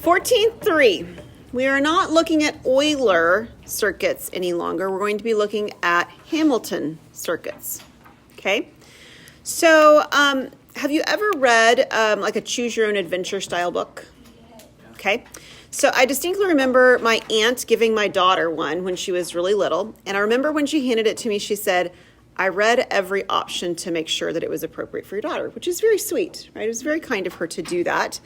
14.3. We are not looking at Euler circuits any longer. We're going to be looking at Hamilton circuits. Okay? So, have you ever read like a choose your own adventure style book? Okay. So I distinctly remember my aunt giving my daughter one when she was really little. And I remember when she handed it to me, she said, I read every option to make sure that it was appropriate for your daughter, which is very sweet, right? It was very kind of her to do that.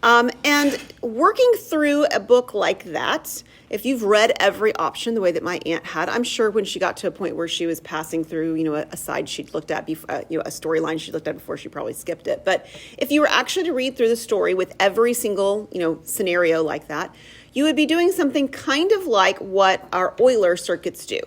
And working through a book like that, if you've read every option the way that my aunt had, I'm sure when she got to a point where she was passing through, a side she'd looked at, before, a storyline she looked at before, she probably skipped it. But if you were actually to read through the story with every single, scenario like that, you would be doing something kind of like what our Euler circuits do.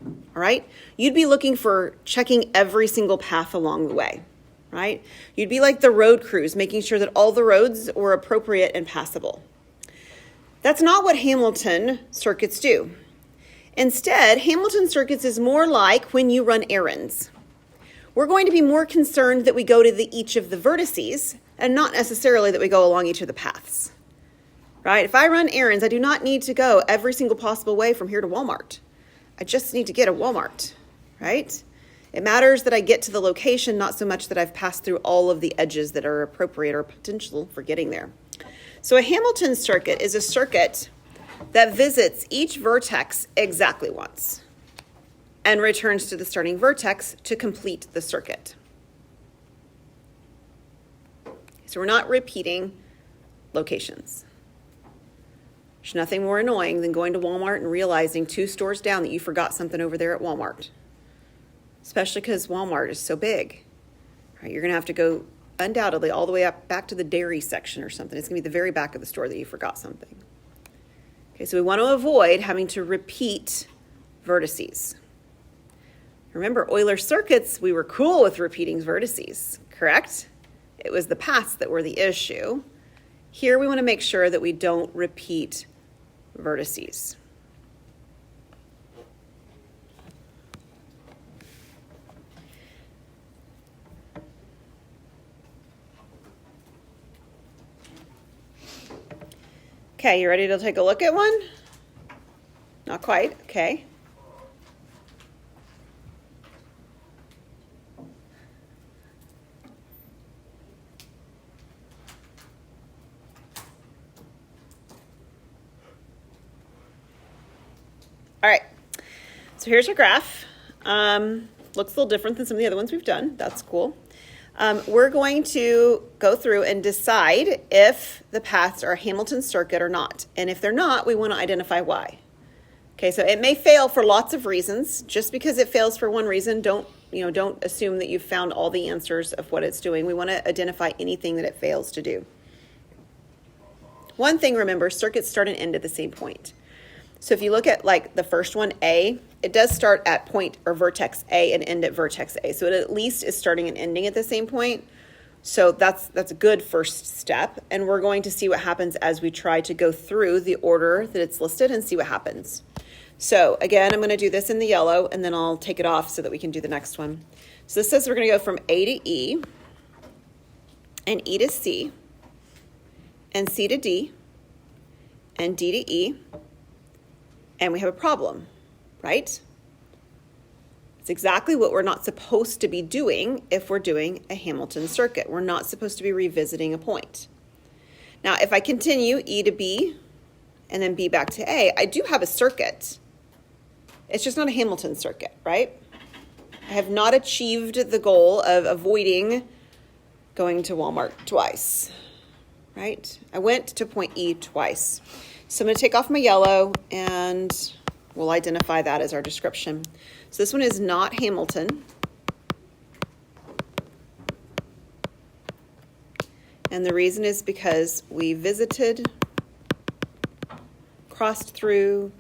All right? You'd be looking for checking every single path along the way, right? You'd be like the road crews, making sure that all the roads were appropriate and passable. That's not what Hamilton circuits do. Instead, Hamilton circuits is more like when you run errands. We're going to be more concerned that we go to each of the vertices and not necessarily that we go along each of the paths, right? If I run errands, I do not need to go every single possible way from here to Walmart. I just need to get a Walmart, right? It matters that I get to the location, not so much that I've passed through all of the edges that are appropriate or potential for getting there. So a Hamilton circuit is a circuit that visits each vertex exactly once and returns to the starting vertex to complete the circuit. So we're not repeating locations. There's nothing more annoying than going to Walmart and realizing 2 stores down that you forgot something over there at Walmart, especially because Walmart is so big. Right? You're going to have to go undoubtedly all the way up back to the dairy section or something. It's going to be the very back of the store that you forgot something. Okay, so we want to avoid having to repeat vertices. Remember, Euler circuits, we were cool with repeating vertices, correct? It was the paths that were the issue. Here we want to make sure that we don't repeat vertices. Okay, you ready to take a look at one? Not quite, okay. All right, so here's our graph. Looks a little different than some of the other ones we've done. That's cool. We're going to go through and decide if the paths are a Hamilton circuit or not. And if they're not, we want to identify why. Okay, so it may fail for lots of reasons. Just because it fails for one reason, don't assume that you've found all the answers of what it's doing. We want to identify anything that it fails to do. One thing, remember, circuits start and end at the same point. So if you look at like the first one, A, it does start at point or vertex A and end at vertex A. So it at least is starting and ending at the same point. So that's a good first step. And we're going to see what happens as we try to go through the order that it's listed and see what happens. So again, I'm going to do this in the yellow and then I'll take it off so that we can do the next one. So this says we're going to go from A to E and E to C and C to D and D to E. And we have a problem, right? It's exactly what we're not supposed to be doing if we're doing a Hamilton circuit. We're not supposed to be revisiting a point. Now, if I continue E to B and then B back to A, I do have a circuit. It's just not a Hamilton circuit, right? I have not achieved the goal of avoiding going to Walmart twice, right? I went to point E twice. So I'm going to take off my yellow and we'll identify that as our description. So this one is not Hamilton. And the reason is because we visited, crossed through,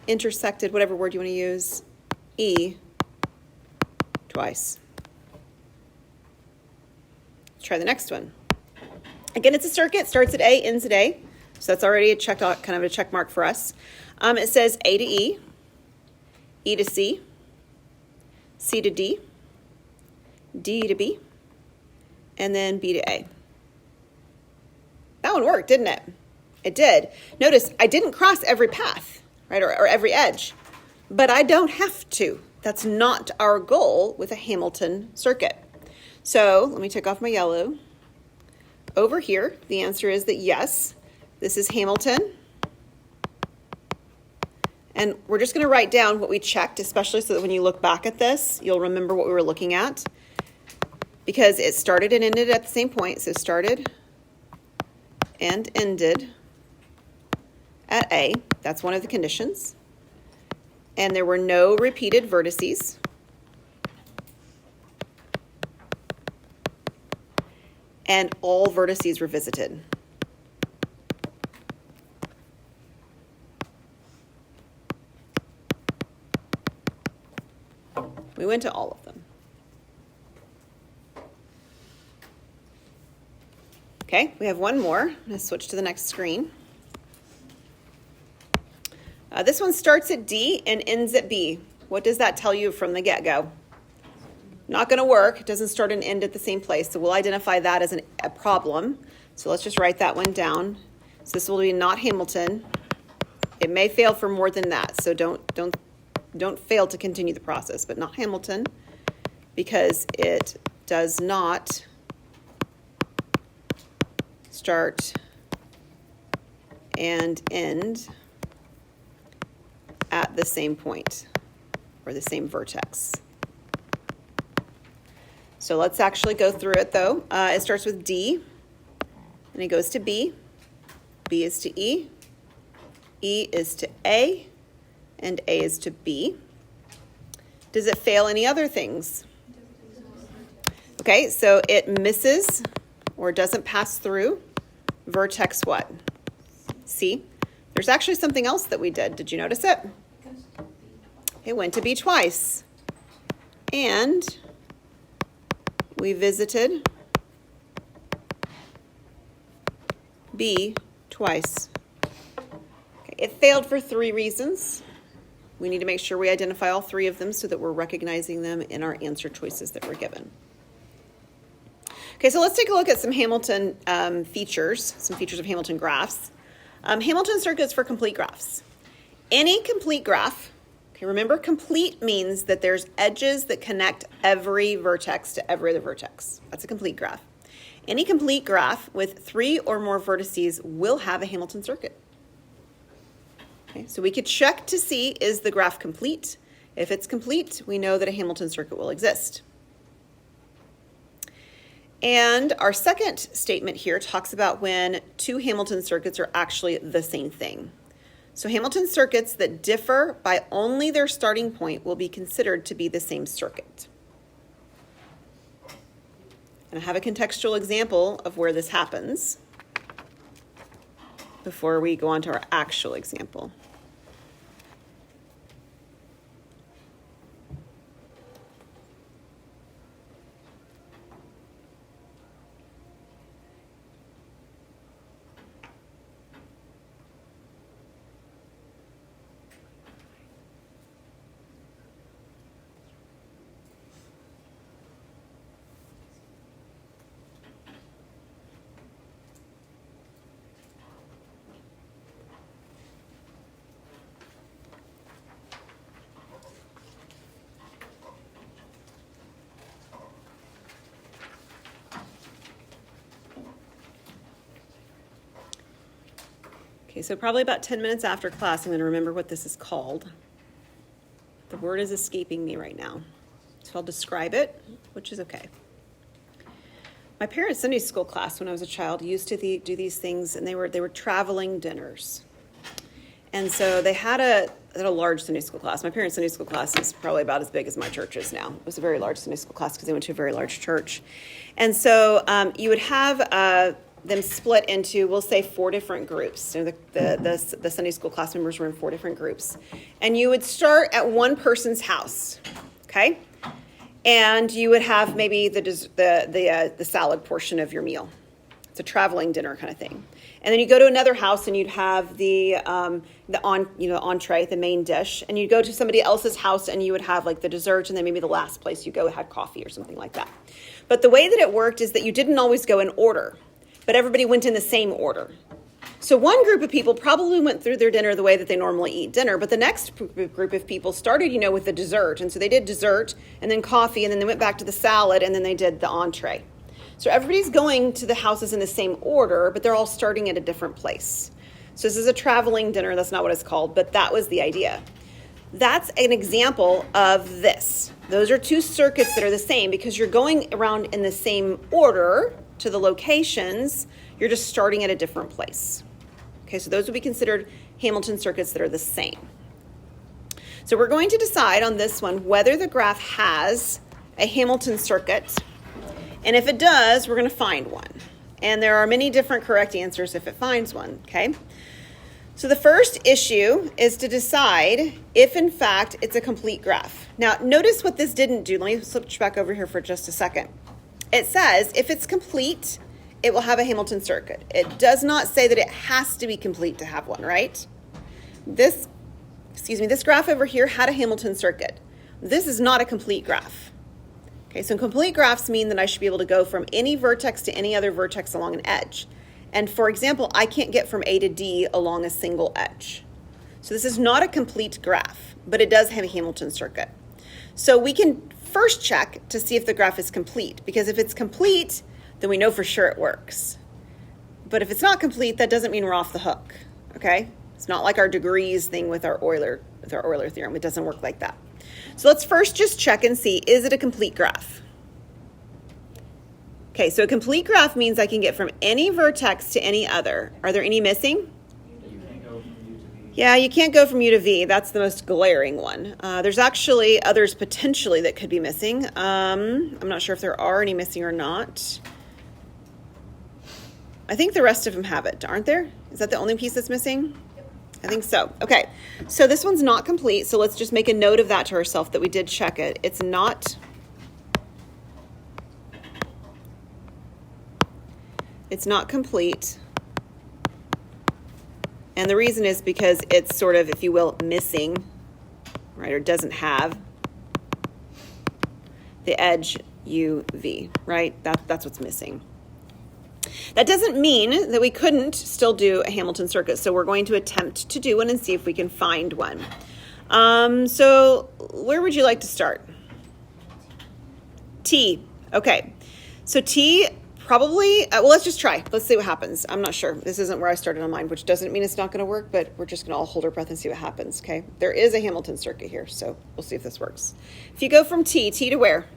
intersected, whatever word you want to use, E twice. Let's try the next one. Again, it's a circuit, starts at A, ends at A. So that's already a kind of a check mark for us. It says A to E, E to C, C to D, D to B, and then B to A. That one worked, didn't it? It did. Notice I didn't cross every path, right, or every edge, but I don't have to. That's not our goal with a Hamilton circuit. So let me take off my yellow. Over here, the answer is that yes, this is Hamilton. And we're just going to write down what we checked, especially so that when you look back at this, you'll remember what we were looking at. Because it started and ended at the same point. So started and ended at A. That's one of the conditions. And there were no repeated vertices. And all vertices were visited. We went to all of them. Okay, we have one more. I'm going to switch to the next screen. This one starts at D and ends at B. What does that tell you from the get-go? Not going to work. It doesn't start and end at the same place. So we'll identify that as a problem. So let's just write that one down. So this will be not Hamilton. It may fail for more than that. So don't fail to continue the process, but not Hamilton, because it does not start and end at the same point or the same vertex. So let's actually go through it though. It starts with D and it goes to B. B is to E. E is to A. And A is to B. Does it fail any other things? Okay, so it misses or doesn't pass through vertex what? C. There's actually something else that we did. Did you notice it? It went to B twice. And we visited B twice. Okay, it failed for 3 reasons. We need to make sure we identify all 3 of them so that we're recognizing them in our answer choices that we're given. Okay, so let's take a look at some Hamilton features, some features of Hamilton graphs. Hamilton circuits for complete graphs. Any complete graph, okay, remember complete means that there's edges that connect every vertex to every other vertex. That's a complete graph. Any complete graph with 3 or more vertices will have a Hamilton circuit. Okay, so we could check to see, is the graph complete? If it's complete, we know that a Hamilton circuit will exist. And our second statement here talks about when 2 Hamilton circuits are actually the same thing. So Hamilton circuits that differ by only their starting point will be considered to be the same circuit. And I have a contextual example of where this happens before we go on to our actual example. Okay, so probably about 10 minutes after class, I'm going to remember what this is called. The word is escaping me right now. So I'll describe it, which is okay. My parents' Sunday school class when I was a child used to do these things, and they were traveling dinners. And so they had a large Sunday school class. My parents' Sunday school class is probably about as big as my church is now. It was a very large Sunday school class because they went to a very large church. And so you would have them split into, we'll say, 4 different groups. So the Sunday school class members were in 4 different groups. And you would start at one person's house, okay? And you would have maybe the salad portion of your meal. It's a traveling dinner kind of thing. And then you go to another house and you'd have the entree, the main dish. And you'd go to somebody else's house and you would have like the dessert, and then maybe the last place you go had coffee or something like that. But the way that it worked is that you didn't always go in order, but everybody went in the same order. So one group of people probably went through their dinner the way that they normally eat dinner, but the next group of people started, with the dessert. And so they did dessert and then coffee, and then they went back to the salad, and then they did the entree. So everybody's going to the houses in the same order, but they're all starting at a different place. So this is a traveling dinner. That's not what it's called, but that was the idea. That's an example of this. Those are two circuits that are the same because you're going around in the same order to the locations. You're just starting at a different place. Okay, so those would be considered Hamilton circuits that are the same. So we're going to decide on this one whether the graph has a Hamilton circuit. And if it does, we're going to find one. And there are many different correct answers if it finds one, okay? So the first issue is to decide if, in fact, it's a complete graph. Now, notice what this didn't do. Let me switch back over here for just a second. It says if it's complete, it will have a Hamilton circuit. It does not say that it has to be complete to have one, right? This graph over here had a Hamilton circuit. This is not a complete graph. Okay, so complete graphs mean that I should be able to go from any vertex to any other vertex along an edge. And for example, I can't get from A to D along a single edge. So this is not a complete graph, but it does have a Hamilton circuit. So we can first check to see if the graph is complete, because if it's complete, then we know for sure it works. But if it's not complete, that doesn't mean we're off the hook, okay? It's not like our degrees thing with our Euler theorem. It doesn't work like that. So let's first just check and see, is it a complete graph? Okay, so a complete graph means I can get from any vertex to any other. Are there any missing? You can't go from U to V. Yeah, you can't go from U to V. That's the most glaring one. There's actually others potentially that could be missing. I'm not sure if there are any missing or not. I think the rest of them have it, aren't there? Is that the only piece that's missing? Yep. I think so. Okay, so this one's not complete, so let's just make a note of that to ourselves that we did check it. It's not complete. And the reason is because it's sort of, if you will, missing, right, or doesn't have the edge UV, right? That's what's missing. That doesn't mean that we couldn't still do a Hamilton circuit, so we're going to attempt to do one and see if we can find one. So where would you like to start? T. Okay. So T probably, well, let's just try. Let's see what happens. I'm not sure. This isn't where I started on mine, which doesn't mean it's not going to work, but we're just going to all hold our breath and see what happens, okay? There is a Hamilton circuit here, so we'll see if this works. If you go from T to where?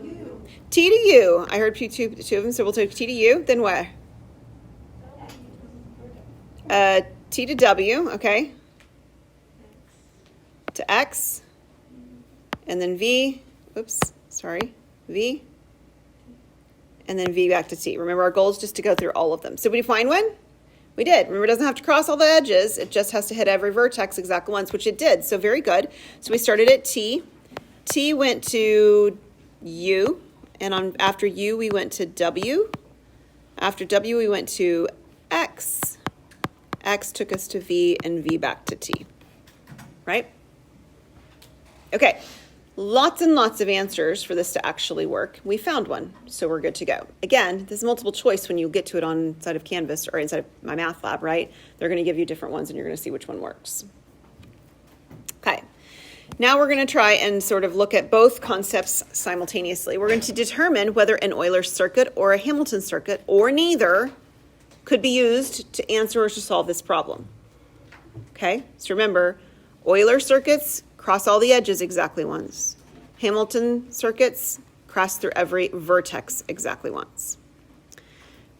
U. T to U. I heard two of them, so we'll take T to U. Then where? T to W, okay. To X. And then V. Oops, sorry. V. And then V back to T. Remember, our goal is just to go through all of them. So did we find one? We did. Remember, it doesn't have to cross all the edges. It just has to hit every vertex exactly once, which it did. So very good. So we started at T. T went to U. And after U, we went to W. After W, we went to X. X took us to V, and V back to T. Right? Okay. Lots and lots of answers for this to actually work. We found one, so we're good to go. Again, this is multiple choice when you get to it on inside of Canvas or inside of my math lab, right? They're going to give you different ones, and you're going to see which one works. Okay. Now we're going to try and sort of look at both concepts simultaneously. We're going to determine whether an Euler circuit or a Hamilton circuit, or neither, could be used to answer or to solve this problem. Okay? So remember, Euler circuits cross all the edges exactly once. Hamilton circuits cross through every vertex exactly once.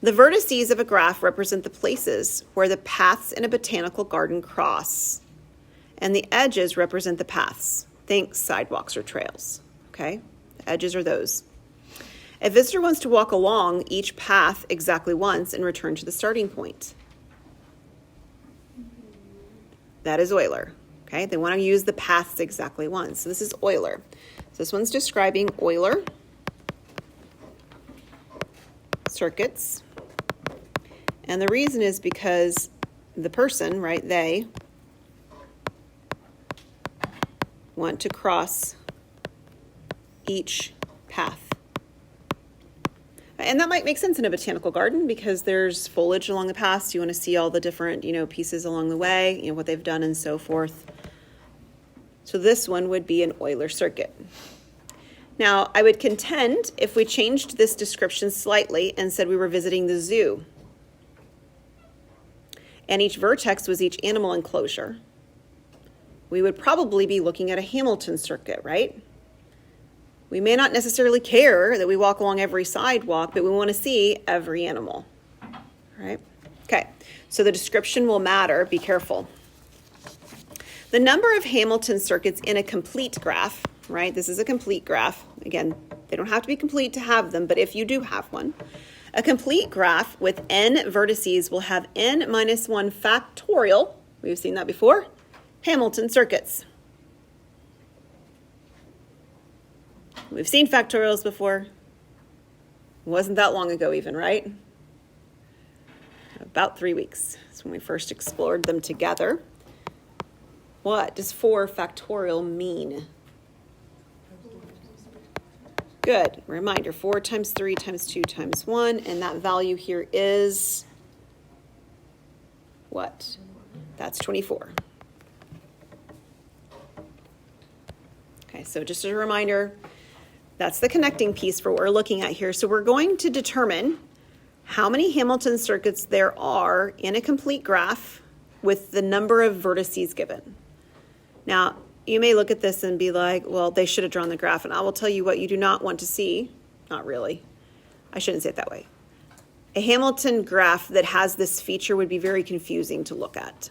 The vertices of a graph represent the places where the paths in a botanical garden cross, and the edges represent the paths. Think sidewalks or trails, okay? The edges are those. A visitor wants to walk along each path exactly once and return to the starting point. That is Euler. Okay, they want to use the paths exactly once. So this is Euler. So this one's describing Euler circuits. And the reason is because the person, right, they want to cross each path. And that might make sense in a botanical garden because there's foliage along the paths. You want to see all the different, pieces along the way, what they've done and so forth. So this one would be an Euler circuit. Now, I would contend if we changed this description slightly and said we were visiting the zoo, and each vertex was each animal enclosure, we would probably be looking at a Hamilton circuit, right? We may not necessarily care that we walk along every sidewalk, but we want to see every animal, right? Okay, so the description will matter. Be careful. The number of Hamilton circuits in a complete graph, right? This is a complete graph. Again, they don't have to be complete to have them, but if you do have one, a complete graph with n vertices will have n minus 1 factorial, we've seen that before, Hamilton circuits. We've seen factorials before. It wasn't that long ago even, right? About 3 weeks. That's when we first explored them together. What does 4 factorial mean? Good. Reminder, 4 times 3 times 2 times 1, and that value here is what? That's 24. Okay, so just as a reminder, that's the connecting piece for what we're looking at here. So we're going to determine how many Hamilton circuits there are in a complete graph with the number of vertices given. Now, you may look at this and be like, well, they should have drawn the graph. And I will tell you what you do not want to see. Not really. I shouldn't say it that way. A Hamilton graph that has this feature would be very confusing to look at.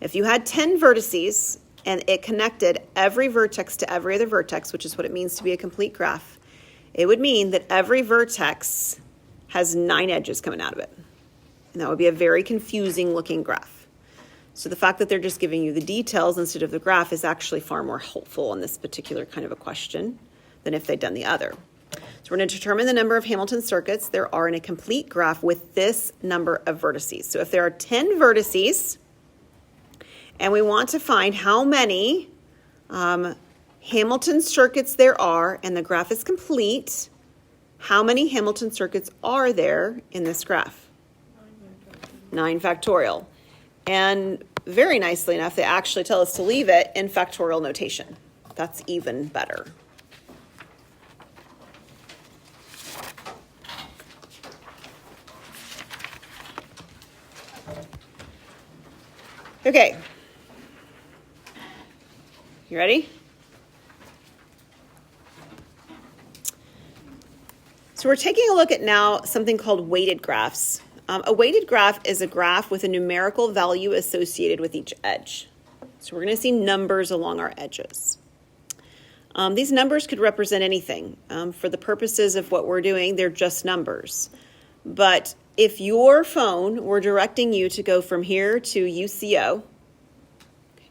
If you had 10 vertices and it connected every vertex to every other vertex, which is what it means to be a complete graph, it would mean that every vertex has 9 edges coming out of it. And that would be a very confusing looking graph. So the fact that they're just giving you the details instead of the graph is actually far more helpful in this particular kind of a question than if they'd done the other. So we're going to determine the number of Hamilton circuits there are in a complete graph with this number of vertices. So if there are 10 vertices, and we want to find how many Hamilton circuits there are, and the graph is complete, how many Hamilton circuits are there in this graph? 9 factorial. And very nicely enough, they actually tell us to leave it in factorial notation. That's even better. Okay. You ready? So we're taking a look at now something called weighted graphs. A weighted graph is a graph with a numerical value associated with each edge. So we're going to see numbers along our edges. These numbers could represent anything. For the purposes of what we're doing, they're just numbers. But if your phone were directing you to go from here to UCO,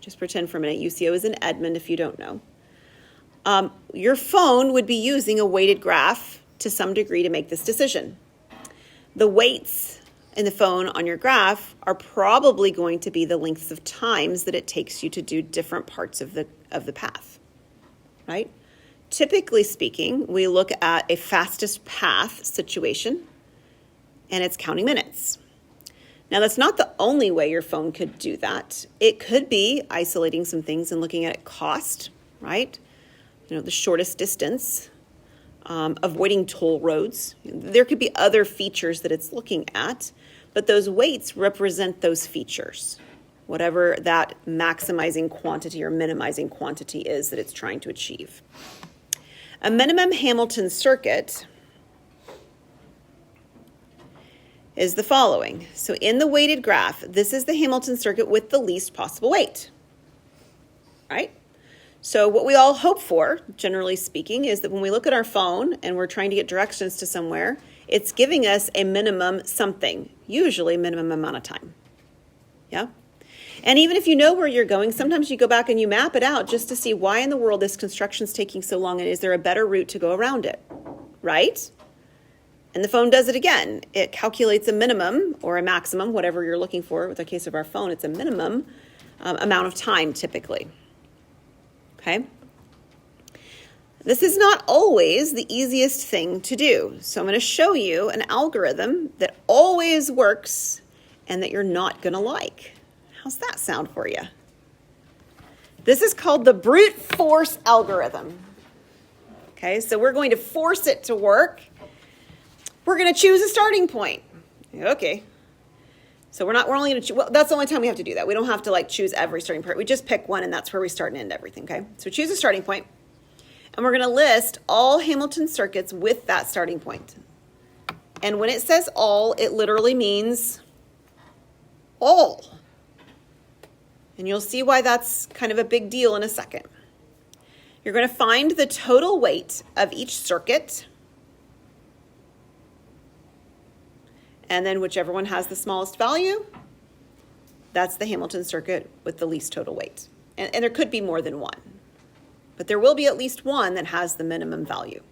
just pretend for a minute, UCO is in Edmond if you don't know. Your phone would be using a weighted graph to some degree to make this decision. The weights in the phone on your graph are probably going to be the lengths of times that it takes you to do different parts of the path, right? Typically speaking, we look at a fastest path situation, and it's counting minutes. Now, that's not the only way your phone could do that. It could be isolating some things and looking at cost, right? The shortest distance, avoiding toll roads. There could be other features that it's looking at, but those weights represent those features, whatever that maximizing quantity or minimizing quantity is that it's trying to achieve. A minimum Hamilton circuit is the following. So in the weighted graph, this is the Hamilton circuit with the least possible weight, right? So what we all hope for, generally speaking, is that when we look at our phone and we're trying to get directions to somewhere, it's giving us a minimum something, usually minimum amount of time. Yeah? And even if you know where you're going, sometimes you go back and you map it out just to see why in the world this construction's taking so long and is there a better route to go around it, right? And the phone does it again. It calculates a minimum or a maximum, whatever you're looking for. With the case of our phone, it's a minimum amount of time typically. Okay? This is not always the easiest thing to do. So I'm going to show you an algorithm that always works and that you're not going to like. How's that sound for you? This is called the brute force algorithm. Okay, so we're going to force it to work. We're going to choose a starting point. Okay. So we're only going to choose, well, that's the only time we have to do that. We don't have to like choose every starting point. We just pick one and that's where we start and end everything, okay? So choose a starting point. And we're going to list all Hamilton circuits with that starting point. And when it says all, it literally means all. And you'll see why that's kind of a big deal in a second. You're going to find the total weight of each circuit. And then whichever one has the smallest value, that's the Hamilton circuit with the least total weight. And there could be more than one. But there will be at least one that has the minimum value.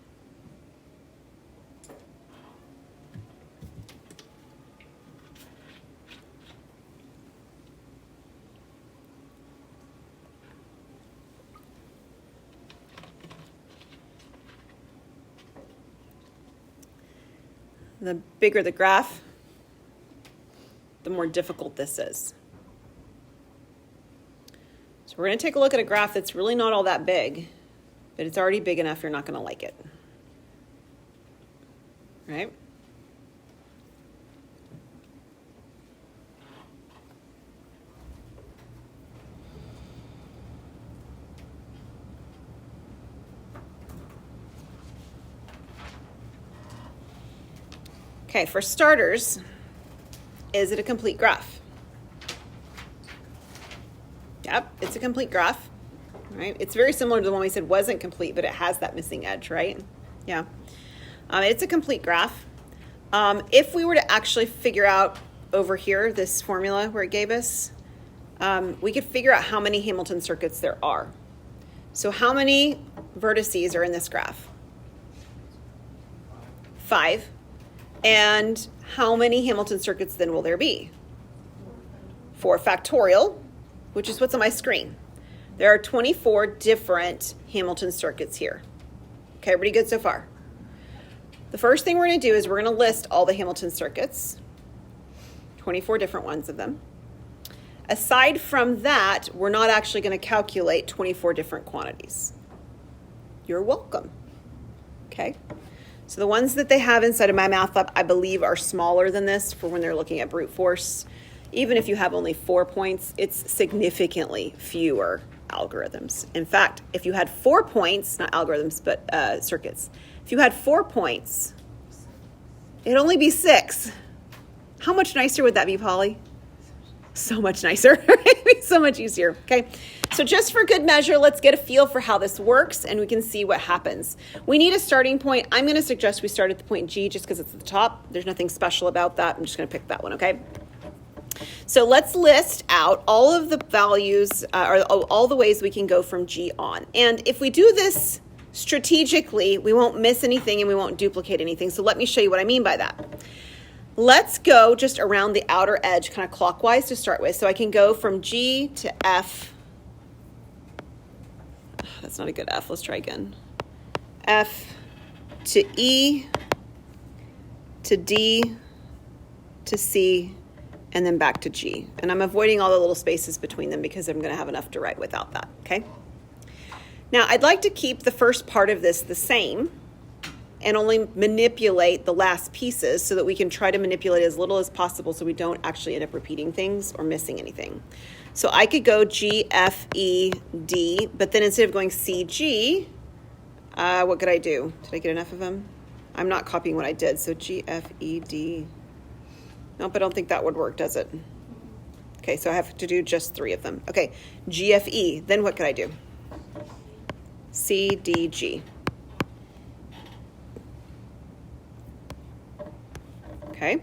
The bigger the graph, the more difficult this is. So we're going to take a look at a graph that's really not all that big, but it's already big enough you're not going to like it. Right? Okay, for starters, is it a complete graph? Yep, it's a complete graph, right? It's very similar to the one we said wasn't complete, but it has that missing edge, right? Yeah, it's a complete graph. If we were to actually figure out over here, this formula where it gave us, we could figure out how many Hamilton circuits there are. So how many vertices are in this graph? 5. And how many Hamilton circuits then will there be? 4 factorial, which is what's on my screen. There are 24 different Hamilton circuits here. Okay, everybody good so far? The first thing we're going to do is we're going to list all the Hamilton circuits, 24 different ones of them. Aside from that, we're not actually going to calculate 24 different quantities. You're welcome. Okay? So the ones that they have inside of my math lab, I believe, are smaller than this for when they're looking at brute force. Even if you have only 4 points, it's significantly fewer algorithms. In fact, if you had 4 points, not algorithms, but circuits, if you had 4 points, it'd only be 6. How much nicer would that be, Polly? So much nicer. It'd be so much easier. Okay. So just for good measure, let's get a feel for how this works and we can see what happens. We need a starting point. I'm going to suggest we start at the point G just because it's at the top. There's nothing special about that. I'm just going to pick that one, okay? So let's list out all of the values, or all the ways we can go from G on. And if we do this strategically, we won't miss anything and we won't duplicate anything. So let me show you what I mean by that. Let's go just around the outer edge, kind of clockwise to start with. So I can go from G to F. That's not a good F. Let's try again. F to E to D to C and then back to G. And I'm avoiding all the little spaces between them because I'm going to have enough to write without that, okay? Now, I'd like to keep the first part of this the same and only manipulate the last pieces so that we can try to manipulate as little as possible so we don't actually end up repeating things or missing anything. So I could go G, F, E, D, but then instead of going C, G, what could I do? Did I get enough of them? I'm not copying what I did. So G, F, E, D. Nope, I don't think that would work, does it? Okay, so I have to do just 3 of them. Okay, G, F, E. Then what could I do? C, D, G. Okay.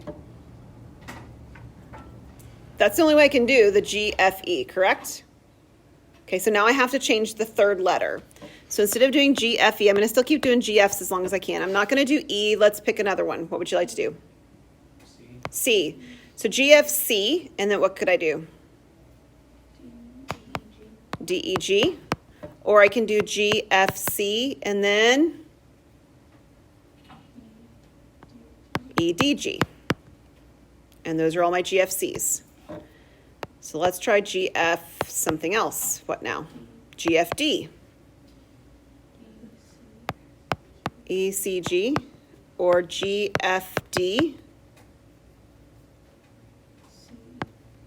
That's the only way I can do the G, F, E, correct? Okay, so now I have to change the third letter. So instead of doing G, F, E, I'm going to still keep doing G, Fs as long as I can. I'm not going to do E. Let's pick another one. What would you like to do? C. So G, F, C, and then what could I do? D, E, G. Or I can do GFC and then EDG. And those are all my GFCs. So let's try GF something else. What now? GFD. ECG or GFD.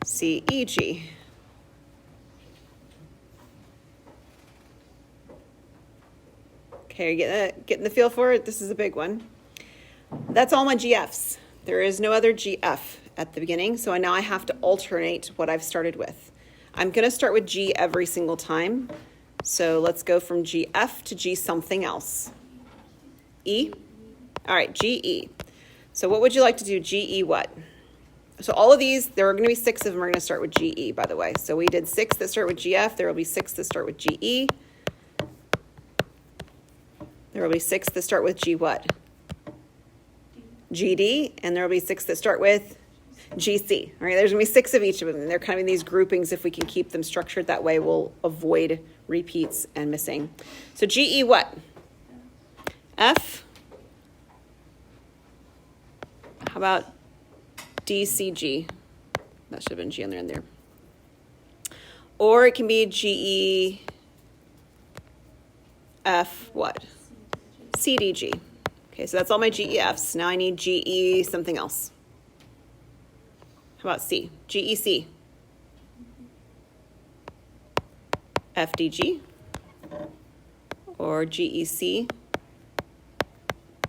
CEG. Okay, are you getting the feel for it? This is a big one. That's all my GFs. There is no other GF at the beginning, so now I have to alternate what I've started with. I'm going to start with G every single time. So let's go from GF to G something else. E? All right, GE. So what would you like to do? GE what? So all of these, there are going to be 6 of them are going to start with GE, by the way. So we did 6 that start with GF. There will be 6 that start with GE. There will be 6 that start with G what? GD. And there will be 6 that start with GC. All right, there's going to be 6 of each of them. And they're kind of in these groupings. If we can keep them structured that way, we'll avoid repeats and missing. So GE what? F. How about DCG? That should have been G on there and there. Or it can be GEF what? CDG. Okay, so that's all my GEFs. Now I need GE something else. How about C? GEC. FDG. Or GEC.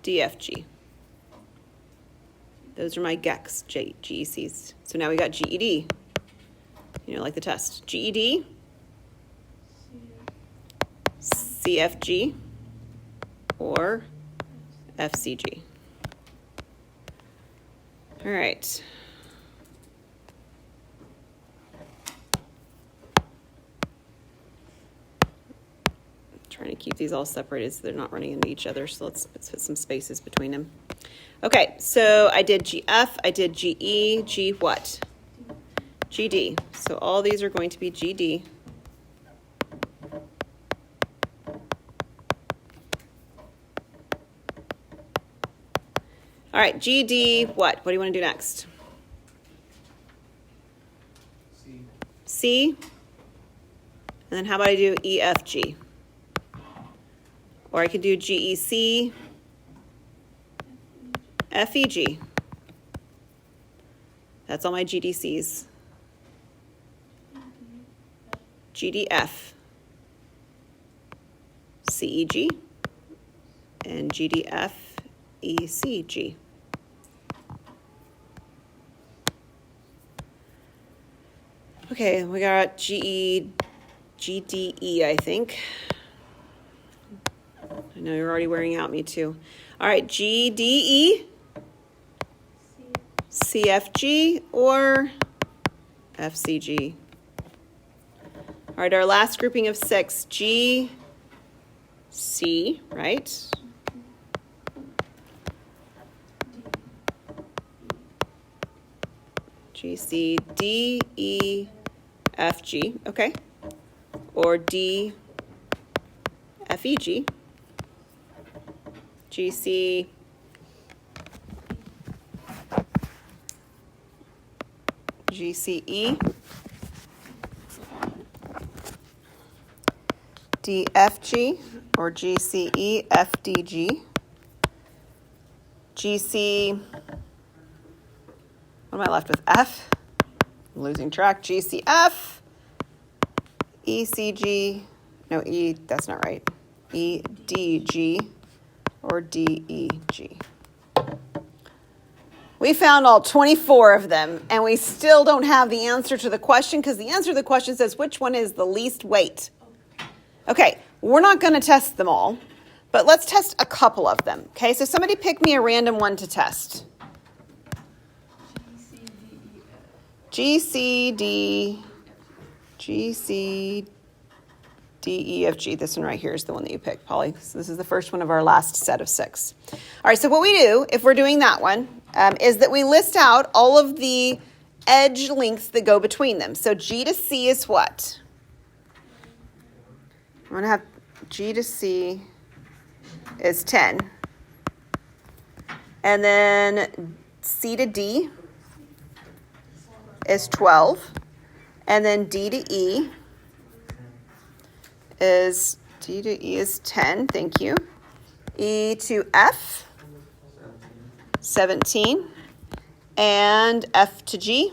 DFG. Those are my GECs, GECs. So now we got GED. You know, like the test. GED. CFG. Or FCG. All right. Trying to keep these all separated so they're not running into each other. So let's put some spaces between them. Okay, so I did GF, I did GE, G what? GD. So all these are going to be GD. All right, GD what? What do you want to do next? C. C. And then how about I do EFG? Or I could do GEC, FEG. That's all my GDCs. GDF, CEG, and GDF, ECG. Okay, we got GDE, I think. I know you're already wearing out, me too. All right, GDE, CFG, or FCG. All right, our last grouping of 6, GC, right? GC, D, E, F, G, okay. Or D, F, E, G. GC, GCE, DFG, or GCE, FDG, GC, what am I left with? F, I'm losing track, GCF, ECG, no, E, that's not right, EDG, or DEG. We found all 24 of them, and we still don't have the answer to the question because the answer to the question says which one is the least weight. Okay, we're not going to test them all, but let's test a couple of them. Okay, so somebody pick me a random one to test. GCD, DEFG. This one right here is the one that you picked, Polly. So this is the first one of our last set of 6. All right, so what we do, if we're doing that one, is that we list out all of the edge lengths that go between them. So G to C is what? going to have G to C is 10. And then C to D is 12. And then D to E is 10. Thank you. E to F, 17. And F to G,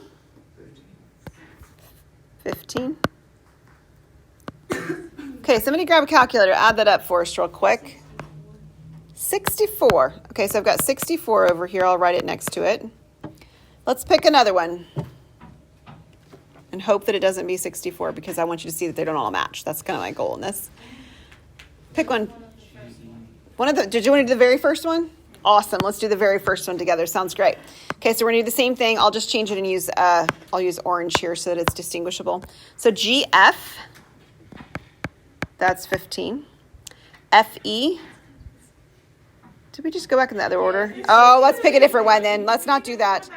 15. Okay, somebody grab a calculator. Add that up for us real quick. 64. Okay, so I've got 64 over here. I'll write it next to it. Let's pick another one. And hope that it doesn't be 64 because I want you to see that they don't all match. That's kind of my goal in this. Pick one. Did you want to do the very first one? Awesome. Let's do the very first one together. Sounds great. Okay, so we're going to do the same thing. I'll just change it and use, I'll use orange here so that it's distinguishable. So GF, that's 15. FE, did we just go back in the other order? Oh, let's pick a different one then. Let's not do that.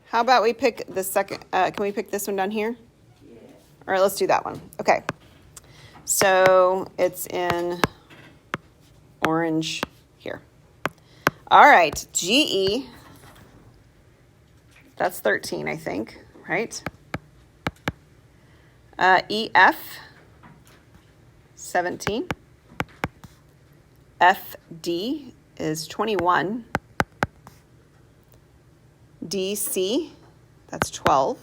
How about we pick the second, can we pick this one down here? All right, let's do that one. Okay. So it's in orange here. All right, GE, that's 13, I think, right? EF, 17. FD is 21. DC, that's 12.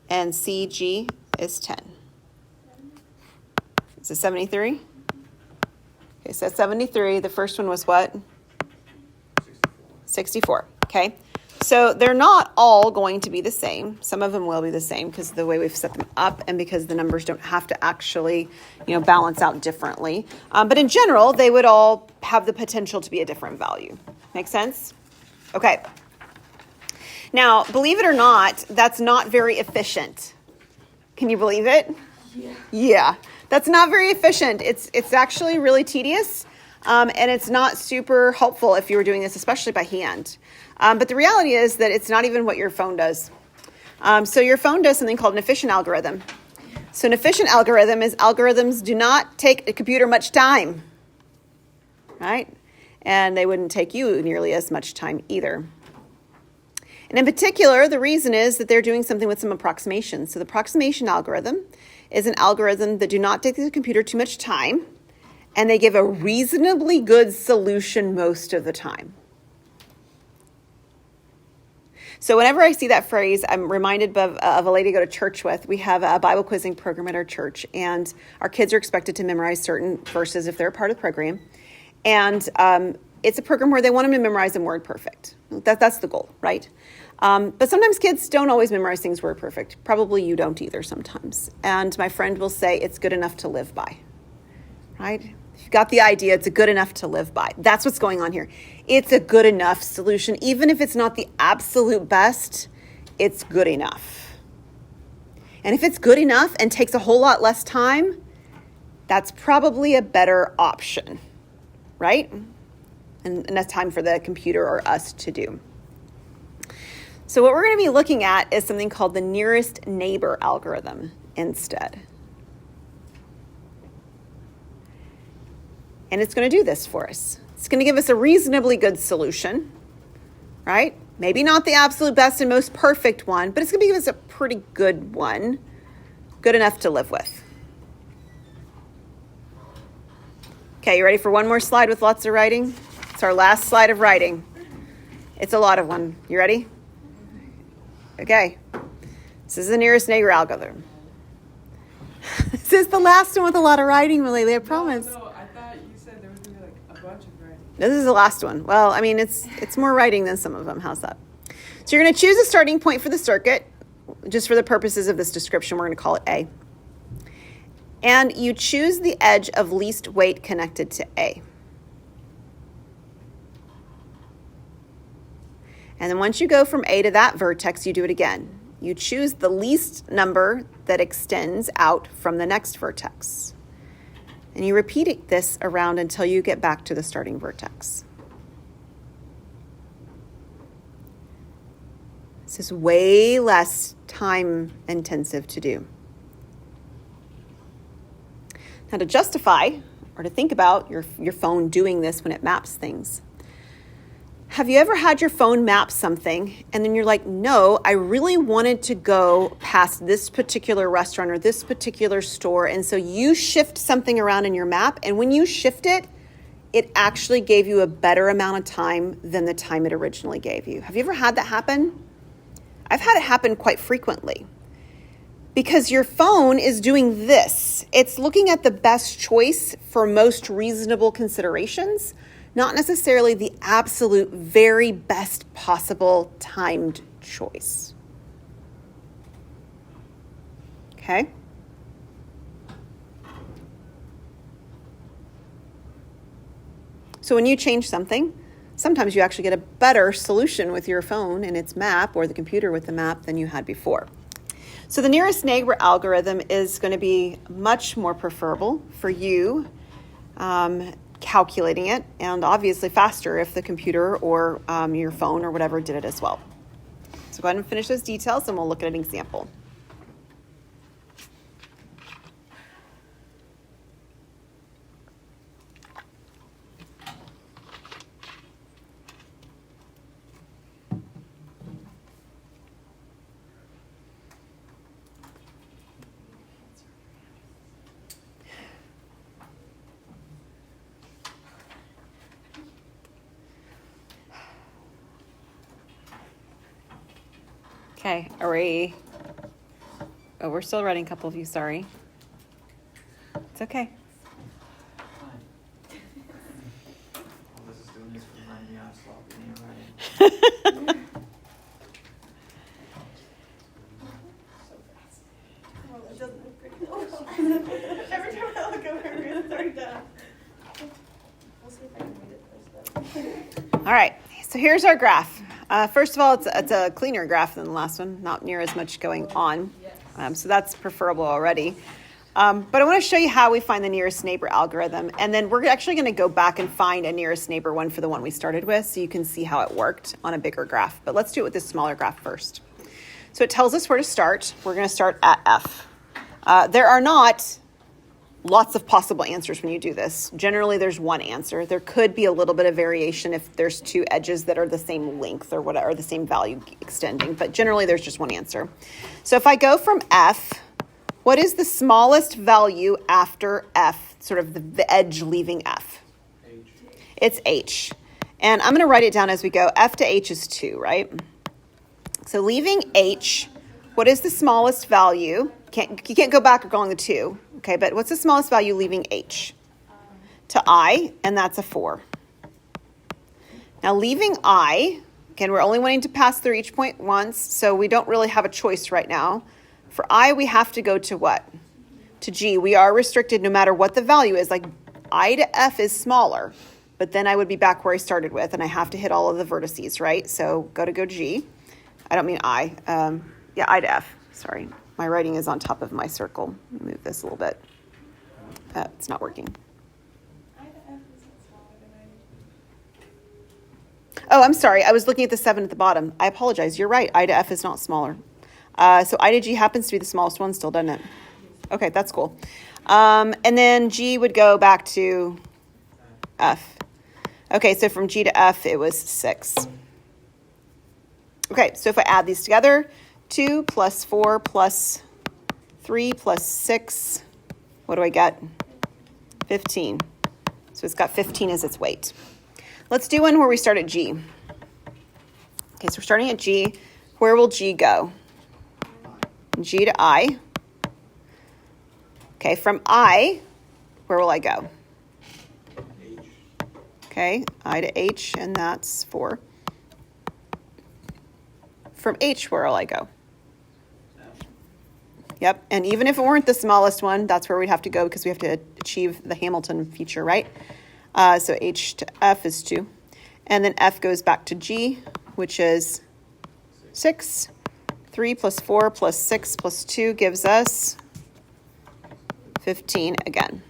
And CG is 10. Is it 73? Okay, so that's 73. The first one was what? 64. Okay. So they're not all going to be the same. Some of them will be the same because of the way we've set them up and because the numbers don't have to actually, balance out differently. But in general, they would all have the potential to be a different value. Make sense? Okay. Now, believe it or not, that's not very efficient. Can you believe it? Yeah. That's not very efficient. It's actually really tedious. And it's not super helpful if you were doing this, especially by hand. But the reality is that it's not even what your phone does. So your phone does something called an efficient algorithm. So an efficient algorithm is algorithms do not take a computer much time, right? And they wouldn't take you nearly as much time either. And in particular, the reason is that they're doing something with some approximations. So the approximation algorithm is an algorithm that do not take the computer too much time, and they give a reasonably good solution most of the time. So whenever I see that phrase, I'm reminded of a lady I go to church with. We have a Bible quizzing program at our church, and our kids are expected to memorize certain verses if they're a part of the program. And it's a program where they want them to memorize them word perfect. That's the goal, right? But sometimes kids don't always memorize things word perfect. Probably you don't either sometimes. And my friend will say it's good enough to live by, right? If you got the idea, it's a good enough to live by. That's what's going on here. It's a good enough solution. Even if it's not the absolute best, it's good enough. And if it's good enough and takes a whole lot less time, that's probably a better option, right? And enough time for the computer or us to do. So what we're going to be looking at is something called the nearest neighbor algorithm instead. And it's going to do this for us. It's going to give us a reasonably good solution, right? Maybe not the absolute best and most perfect one, but it's going to give us a pretty good one, good enough to live with. Okay, you ready for one more slide with lots of writing? It's our last slide of writing. It's a lot of one. You ready? Okay. This is the nearest neighbor algorithm. This is the last one with a lot of writing, Malele, I promise. No, I thought you said there was going to be like a bunch of writing. This is the last one. Well, I mean, it's more writing than some of them. How's that? So you're going to choose a starting point for the circuit. Just for the purposes of this description, we're going to call it A. And you choose the edge of least weight connected to A. And then once you go from A to that vertex, you do it again. You choose the least number that extends out from the next vertex. And you repeat this around until you get back to the starting vertex. This is way less time intensive to do. Now to justify or to think about your phone doing this when it maps things. Have you ever had your phone map something and then you're like, no, I really wanted to go past this particular restaurant or this particular store. And so you shift something around in your map. And when you shift it, it actually gave you a better amount of time than the time it originally gave you. Have you ever had that happen? I've had it happen quite frequently. Because your phone is doing this. It's looking at the best choice for most reasonable considerations, not necessarily the absolute very best possible timed choice. Okay? So when you change something, sometimes you actually get a better solution with your phone and its map or the computer with the map than you had before. So the nearest neighbor algorithm is going to be much more preferable for you calculating it, and obviously faster if the computer or your phone or whatever did it as well. So go ahead and finish those details and we'll look at an example. Okay, we're still writing, a couple of you, sorry. It's okay. Fine. All this is doing is reminding me I'm sloppy in writing. Well, it doesn't look pretty though. Every time I look over, I'm gonna throw it down. We'll see if I can read it first though. All right, so here's our graph. First of all, it's a cleaner graph than the last one, not near as much going on. So that's preferable already. But I want to show you how we find the nearest neighbor algorithm. And then we're actually going to go back and find a nearest neighbor one for the one we started with so you can see how it worked on a bigger graph. But let's do it with this smaller graph first. So it tells us where to start. We're going to start at F. There are not lots of possible answers when you do this. Generally, there's one answer. There could be a little bit of variation if there's two edges that are the same length or whatever, the same value extending, but generally there's just one answer. So if I go from F, what is the smallest value after F, sort of the edge leaving F? H. It's H. And I'm going to write it down as we go. F to H is 2, right? So leaving H, what is the smallest value? You can't go back or go on the 2. Okay, but what's the smallest value leaving H? To I, and that's a 4. Now leaving I, again, we're only wanting to pass through each point once, so we don't really have a choice right now. For I, we have to go to what? To G. We are restricted no matter what the value is. Like I to F is smaller, but then I would be back where I started with, and I have to hit all of the vertices, right? So go G. I don't mean I. I to F, sorry. My writing is on top of my circle. Let me move this a little bit. It's not working. I to F isn't smaller than Oh, I'm sorry. I was looking at the 7 at the bottom. I apologize. You're right. I to F is not smaller. So I to G happens to be the smallest one still, doesn't it? Okay, that's cool. And then G would go back to F. Okay, so from G to F, it was 6. Okay, so if I add these together, 2 plus 4 plus 3 plus 6, what do I get? 15. So it's got 15 as its weight. Let's do one where we start at G. Okay, so we're starting at G. Where will G go? G to I. Okay, from I, where will I go? H. Okay, I to H, and that's 4. From H, where will I go? F. Yep, and even if it weren't the smallest one, that's where we'd have to go because we have to achieve the Hamilton feature, right? So H to F is 2. And then F goes back to G, which is 6. 3 plus 4 plus 6 plus 2 gives us 15 again.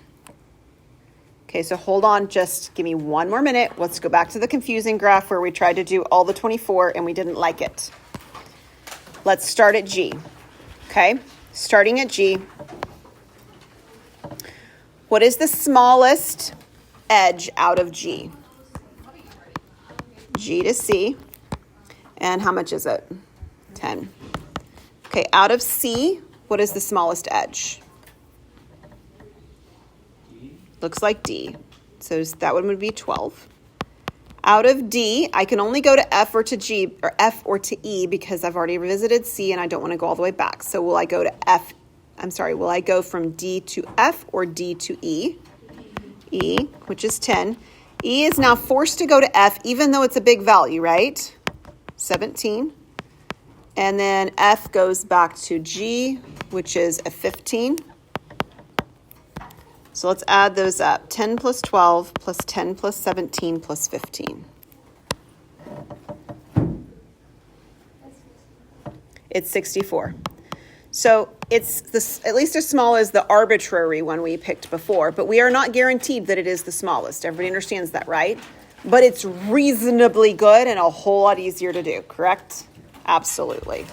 Okay, so hold on, just give me one more minute. Let's go back to the confusing graph where we tried to do all the 24 and we didn't like it. Let's start at G. Okay, starting at G. What is the smallest edge out of G? G to C. And how much is it? 10. Okay, out of C, what is the smallest edge? D. Looks like D. So that one would be 12. Out of D, I can only go to F or to G, or F or to E, because I've already visited C and I don't want to go all the way back. So will I go to F? I'm sorry, will I go from D to F or D to E? E, which is 10. E is now forced to go to F, even though it's a big value, right? 17. And then F goes back to G, which is a 15. So let's add those up. 10 plus 12 plus 10 plus 17 plus 15. It's 64. So it's this, at least as small as the arbitrary one we picked before, but we are not guaranteed that it is the smallest. Everybody understands that, right? But it's reasonably good and a whole lot easier to do, correct? Absolutely.